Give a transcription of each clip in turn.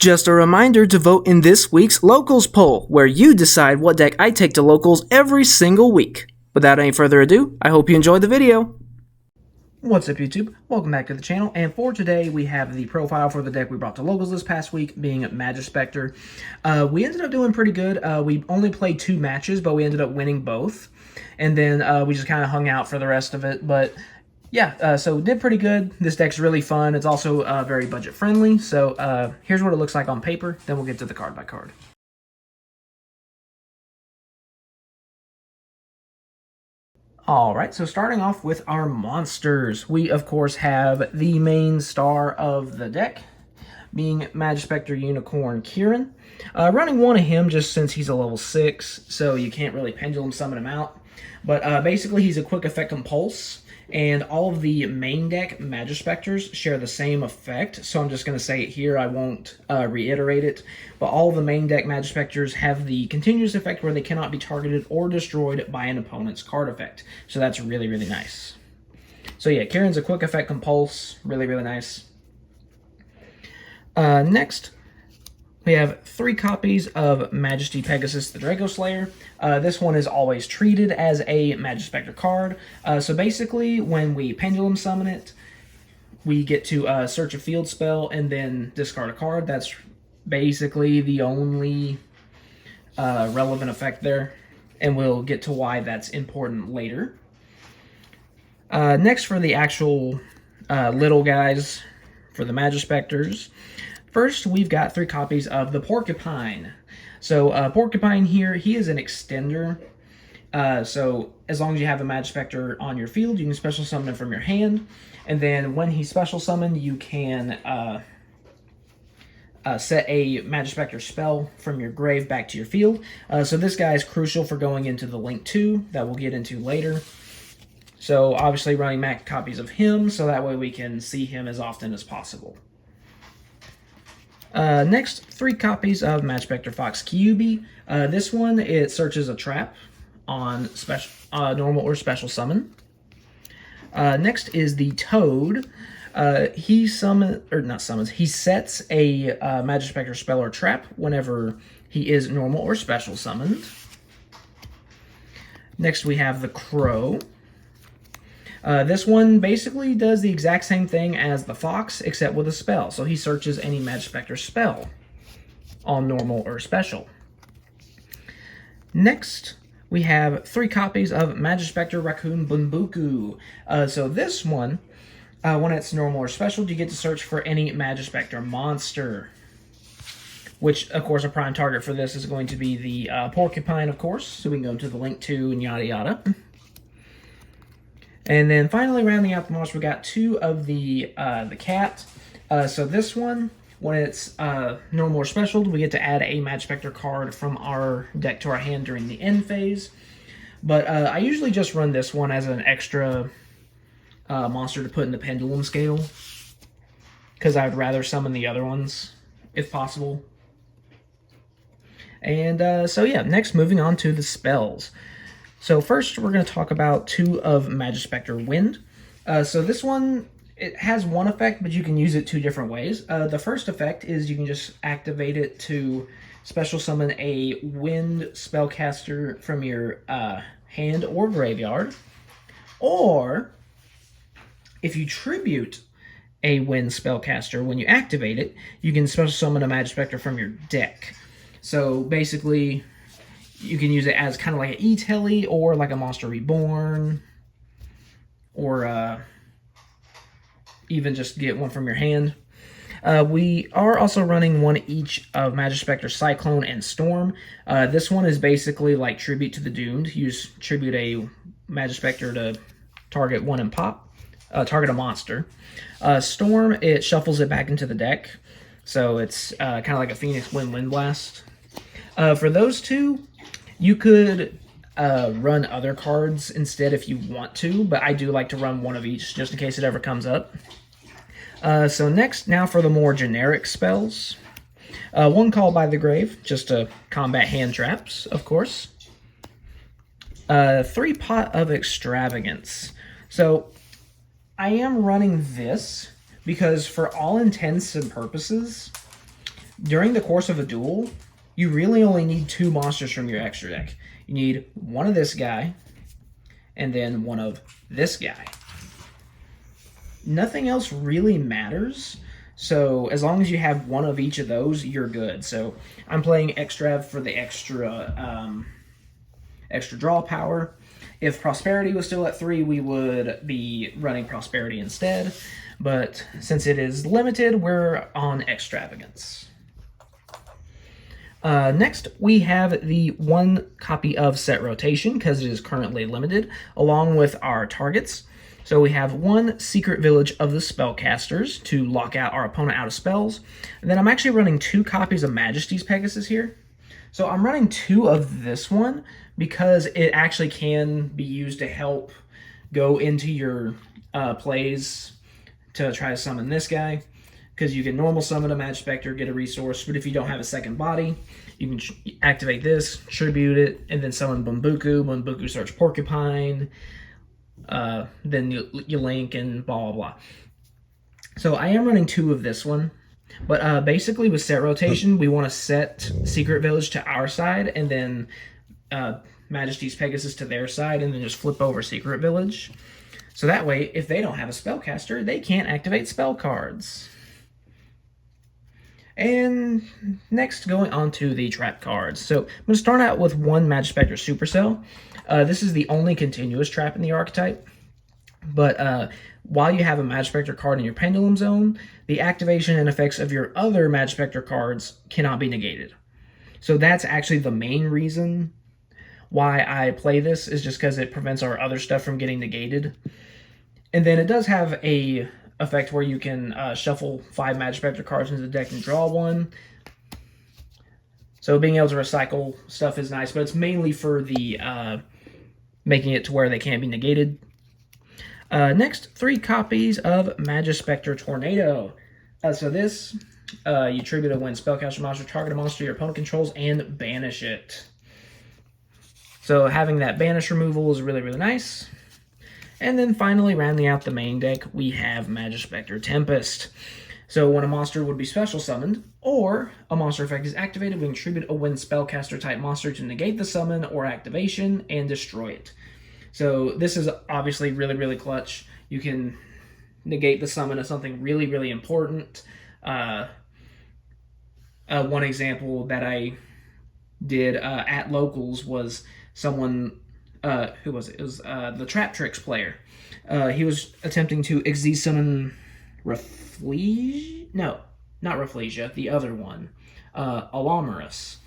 Just a reminder to vote in this week's Locals poll, where you decide what deck I take to Locals every single week. Without any further ado, I hope you enjoyed the video. What's up, YouTube? Welcome back to the channel, and for today we have the profile for the deck we brought to Locals this past week, being Majespecter. We ended up doing pretty good. We only played 2 matches, but we ended up winning both, and then we just kind of hung out for the rest of it, but yeah, so did pretty good. This deck's really fun. It's also very budget friendly, so here's what it looks like on paper, then we'll get to the card by card. Alright, so starting off with our monsters, we of course have the main star of the deck, being Majespecter Unicorn Kieran. Running one of him just since he's a level 6, so you can't really pendulum summon him out. But basically he's a quick effect Compulse, and all of the main deck Majespecters share the same effect, so I'm just going to say it here, I won't reiterate it. But all of the main deck Majespecters have the continuous effect where they cannot be targeted or destroyed by an opponent's card effect. So that's really, really nice. So yeah, Kieran's a quick effect Compulse, really, really nice. Next, we have 3 copies of Majesty Pegasus the Draco Slayer. This one is always treated as a Majespecter card. So basically, when we pendulum summon it, we get to search a field spell and then discard a card. That's basically the only relevant effect there, and we'll get to why that's important later. Next, for the actual little guys, for the Majespecters. First, we've got 3 copies of the Porcupine. So, Porcupine here, he is an extender. So, as long as you have a Majespecter on your field, you can special summon him from your hand. And then, when he's special summoned, you can set a Majespecter spell from your grave back to your field. So, this guy is crucial for going into the Link 2 that we'll get into later. So, obviously, running max copies of him, so that way we can see him as often as possible. Next, 3 copies of Majespecter Fox Kyubi. This one, it searches a trap on special, normal or special summon. Next is the Toad. He sets a Majespecter spell or trap whenever he is normal or special summoned. Next, we have the Crow. This one basically does the exact same thing as the Fox, except with a spell. So he searches any Majespecter spell on normal or special. Next, we have 3 copies of Majespecter Raccoon Bunbuku. So this one, when it's normal or special, you get to search for any Majespecter monster. Which, of course, a prime target for this is going to be the Porcupine, of course. So we can go to the Link 2 and yada yada. And then finally, rounding out the monster, we got 2 of the cat. So this one, when it's normal or special, we get to add a Majespecter card from our deck to our hand during the end phase. But I usually just run this one as an extra monster to put in the pendulum scale, because I would rather summon the other ones, if possible. And so yeah, next moving on to the spells. So first, we're going to talk about 2 of Majespecter Wind. So this one, it has one effect, but you can use it 2 different ways. The first effect is you can just activate it to special summon a Wind spellcaster from your hand or graveyard. Or, if you tribute a Wind spellcaster when you activate it, you can special summon a Majespecter from your deck. So basically, you can use it as kind of like an E-Telly or like a Monster Reborn, or even just get one from your hand. We are also running 1 each of Majespecter Cyclone and Storm. This one is basically like Tribute to the Doomed. You use Tribute a Majespecter to target 1 and pop, target a monster. Storm, it shuffles it back into the deck, so it's kind of like a Phoenix Wind Blast. For those 2, you could run other cards instead if you want to, but I do like to run 1 of each just in case it ever comes up. So next, now for the more generic spells. 1 Call by the Grave, just to combat hand traps, of course. 3 Pot of Extravagance. So I am running this because for all intents and purposes, during the course of a duel, you really only need 2 monsters from your extra deck. You need one of this guy, and then one of this guy. Nothing else really matters. So as long as you have one of each of those, you're good. So I'm playing Extrav for the extra draw power. If Prosperity was still at 3, we would be running Prosperity instead. But since it is limited, we're on Extravagance. Next, we have the 1 copy of Set Rotation, because it is currently limited, along with our targets. So we have 1 Secret Village of the Spellcasters to lock out our opponent out of spells. And then I'm actually running 2 copies of Majesty's Pegasus here. So I'm running 2 of this one because it actually can be used to help go into your plays to try to summon this guy. Because you can normal summon a Majespecter, get a resource, but if you don't have a second body, you can activate this, tribute it, and then summon Bumbuku. Bumbuku starts Porcupine, then you link and blah, blah, blah. So I am running 2 of this one, but basically with Set Rotation, we want to set Secret Village to our side, and then Majesty's Pegasus to their side, and then just flip over Secret Village. So that way, if they don't have a spellcaster, they can't activate spell cards. And next, going on to the trap cards. So I'm going to start out with 1 Majespecter Supercell. This is the only continuous trap in the archetype. But while you have a Majespecter card in your Pendulum Zone, the activation and effects of your other Majespecter cards cannot be negated. So that's actually the main reason why I play this, is just because it prevents our other stuff from getting negated. And then it does have a effect where you can shuffle 5 Majespecter cards into the deck and draw 1. So being able to recycle stuff is nice, but it's mainly for the making it to where they can't be negated. Next, 3 copies of Majespecter Tornado. So this, you tribute a win spellcaster monster, target a monster your opponent controls, and banish it. So having that banish removal is really, really nice. And then finally, rounding out the main deck, we have Majespecter Tempest. So when a monster would be special summoned, or a monster effect is activated, we can tribute a win spellcaster type monster to negate the summon or activation and destroy it. So this is obviously really, really clutch. You can negate the summon of something really, really important. One example that I did at locals was someone... who was it? It was the Trap Tricks player. He was attempting to Xyz summon Rafflesia? No, not Rafflesia, the other one. Alarmorous.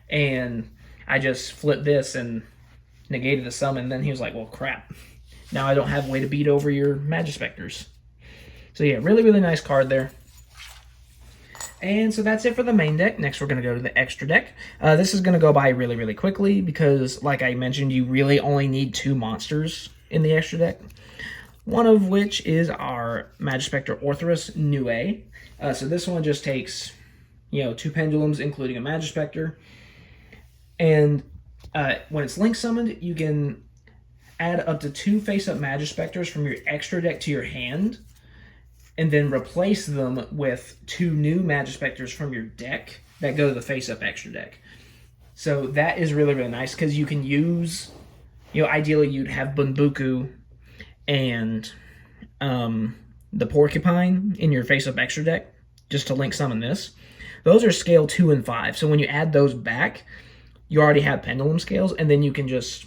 And I just flipped this and negated the summon. Then he was like, well, crap. Now I don't have a way to beat over your Majespecters. So yeah, really, really nice card there. And so that's it for the main deck. Next, we're going to go to the extra deck. This is going to go by really, really quickly because, like I mentioned, you really only need 2 monsters in the extra deck. One of which is our Majespecter Orthrus Nue. So this one just takes, 2 Pendulums, including a Majespecter. And when it's link summoned, you can add up to 2 face-up Majespecters from your extra deck to your hand, and then replace them with 2 new Majespecters from your deck that go to the face-up extra deck. So that is really, really nice, because you can use, ideally you'd have Bunbuku and the Porcupine in your face-up extra deck, just to link summon this. Those are scale 2 and 5, so when you add those back, you already have Pendulum scales, and then you can just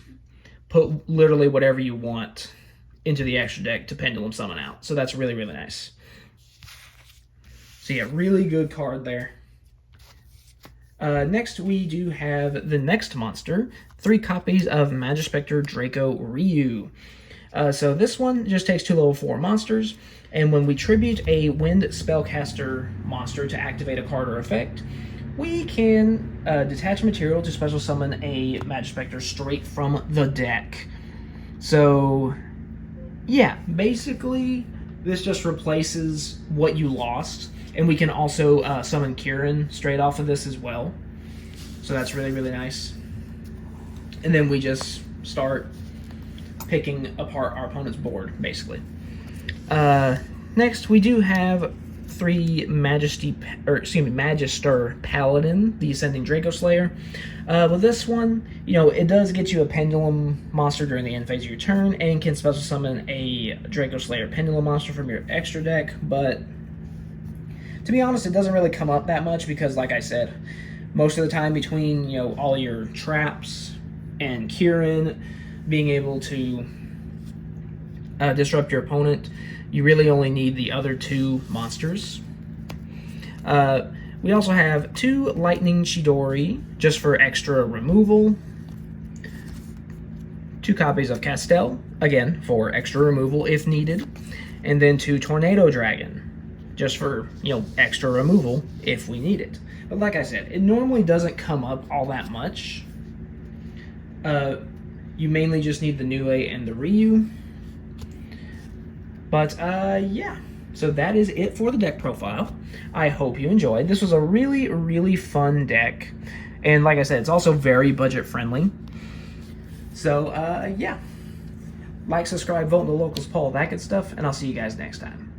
put literally whatever you want into the extra deck to Pendulum summon out. So that's really, really nice. So yeah, really good card there. Next, we do have the next monster, 3 copies of Majespecter Draco Ryu. So this one just takes 2 level 4 monsters, and when we tribute a wind spellcaster monster to activate a card or effect, we can detach material to special summon a Majespecter straight from the deck. So yeah, basically this just replaces what you lost, and we can also summon Kieran straight off of this as well. So that's really, really nice. And then we just start picking apart our opponent's board, basically. Next, we do have 3 Magister Paladin, the Ascending Draco Slayer. With this one, it does get you a Pendulum monster during the end phase of your turn, and can special summon a Draco Slayer Pendulum monster from your extra deck, but to be honest, it doesn't really come up that much because, like I said, most of the time between, all your traps and Kieran being able to disrupt your opponent, you really only need the other 2 monsters. We also have 2 Lightning Chidori, just for extra removal. 2 copies of Castel, again, for extra removal if needed. And then 2 Tornado Dragon, just for, extra removal if we need it. But like I said, it normally doesn't come up all that much. You mainly just need the Nue and the Ryu. But, yeah. So that is it for the deck profile. I hope you enjoyed. This was a really, really fun deck. And like I said, it's also very budget friendly. So, yeah. Like, subscribe, vote in the locals poll, that good stuff. And I'll see you guys next time.